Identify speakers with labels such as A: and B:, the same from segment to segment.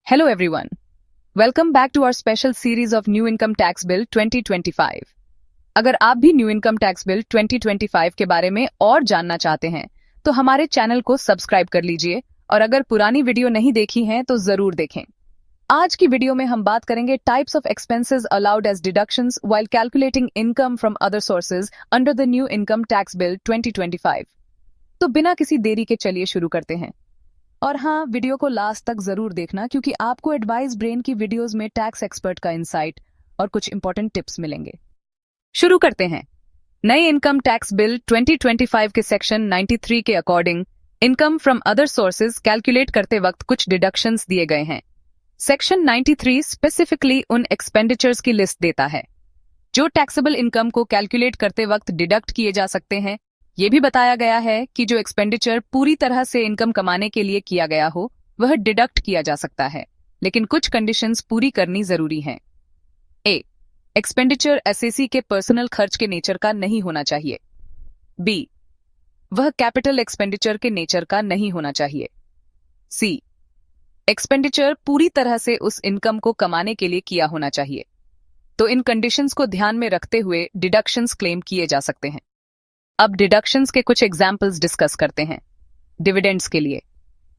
A: Hello everyone. Welcome back to our special series of New Income Tax Bill 2025. अगर आप भी new income tax bill 2025 के बारे में और जानना चाहते हैं तो हमारे चैनल को सब्सक्राइब कर लीजिए और अगर पुरानी वीडियो नहीं देखी हैं तो जरूर देखें। आज की वीडियो में हम बात करेंगे types of expenses allowed as deductions while calculating income from other sources under the new income tax bill 2025। तो बिना किसी देरी के चलिए शुरू करते हैं। और हाँ, वीडियो को लास्ट तक जरूर देखना क्योंकि आपको एडवाइस ब्रेन की वीडियोस में टैक्स एक्सपर्ट का इंसाइट और कुछ इंपॉर्टेंट टिप्स मिलेंगे। शुरू करते हैं। नए इनकम टैक्स बिल 2025 के सेक्शन 93 के according income from other sources calculate करते वक्त कुछ डिडक्शंस दिए गए हैं। सेक्शन 93 स्पेसिफिकली उन एक्सपेंडिचर्स की लिस्ट देता है जो टैक्सेबल इनकम को कैलकुलेट करते वक्त डिडक्ट किए जा सकते हैं। ये भी बताया गया है कि जो एक्सपेंडिचर पूरी तरह से इनकम कमाने के लिए किया गया हो वह डिडक्ट किया जा सकता है, लेकिन कुछ कंडीशंस पूरी करनी जरूरी हैं। ए, एक्सपेंडिचर एसएसी के पर्सनल खर्च के नेचर का नहीं होना चाहिए। बी, वह कैपिटल एक्सपेंडिचर के नेचर का नहीं होना चाहिए। सी, एक्सपेंडिचर पूरी तरह से उस इनकम को कमाने के लिए किया होना चाहिए। तो इन कंडीशंस को ध्यान में रखते हुए डिडक्शंस क्लेम किए जा सकते हैं। अब डिडक्शंस के कुछ एग्जाम्पल्स डिस्कस करते हैं। डिविडेंड्स के लिए,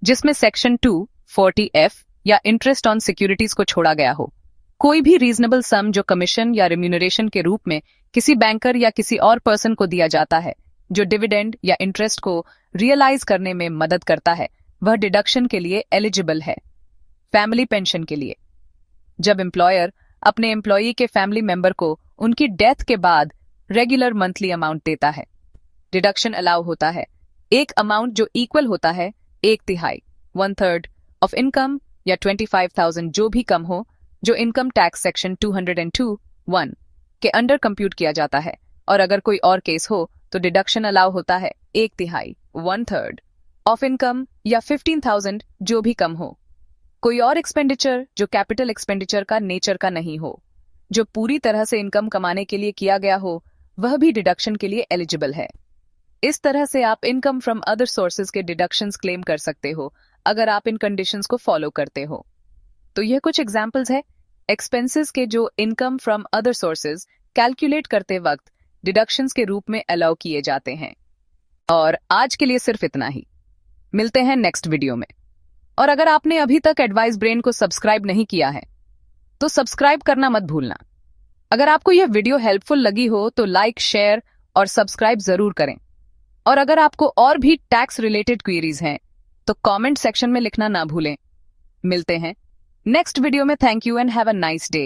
A: जिसमें सेक्शन 240F या इंटरेस्ट ऑन सिक्योरिटीज को छोड़ा गया हो। कोई भी रीजनेबल सम जो कमीशन या रिम्यूनरेशन के रूप में किसी बैंकर या किसी और पर्सन को दिया जाता है जो डिविडेंड या इंटरेस्ट को रियलाइज करने में मदद करता है, वह डिडक्शन के लिए एलिजिबल है। फैमिली पेंशन के लिए, जब एम्प्लॉयर अपने एम्प्लॉई के फैमिली मेंबर को उनकी डेथ के बाद रेगुलर मंथली अमाउंट देता है, डिडक्शन अलाउ होता है। एक अमाउंट जो इक्वल होता है 1/3 1/3 ऑफ इनकम या 25,000 जो भी कम हो, जो इनकम टैक्स सेक्शन 202(1) के अंडर कंप्यूट किया जाता है। और अगर कोई और केस हो तो डिडक्शन अलाउ होता है 1/3 1/3 ऑफ इनकम या 15,000 जो भी कम हो। कोई और एक्सपेंडिचर जो कैपिटल एक्सपेंडिचर का नेचर का नहीं हो, जो पूरी तरह से इनकम कमाने के लिए किया गया हो, वह भी डिडक्शन के लिए एलिजिबल है। इस तरह से आप इनकम फ्रॉम अदर सोर्सेज के डिडक्शंस क्लेम कर सकते हो अगर आप इन कंडीशंस को फॉलो करते हो। तो यह कुछ एग्जांपल्स है एक्सपेंसेस के जो income from other sources calculate करते वक्त डिडक्शंस के रूप में अलाउ किए जाते हैं। और आज के लिए सिर्फ इतना ही। मिलते हैं नेक्स्ट वीडियो में। और अगर आपने अभी तक एडवाइस ब्रेन को सब्सक्राइब नहीं किया है तो सब्सक्राइब करना मत भूलना। अगर आपको यह वीडियो हेल्पफुल लगी हो तो लाइक, शेयर और सब्सक्राइब जरूर करें। और अगर आपको और भी टैक्स रिलेटेड क्वेरीज हैं तो कमेंट सेक्शन में लिखना ना भूलें। मिलते हैं नेक्स्ट वीडियो में। Thank you and have a nice day.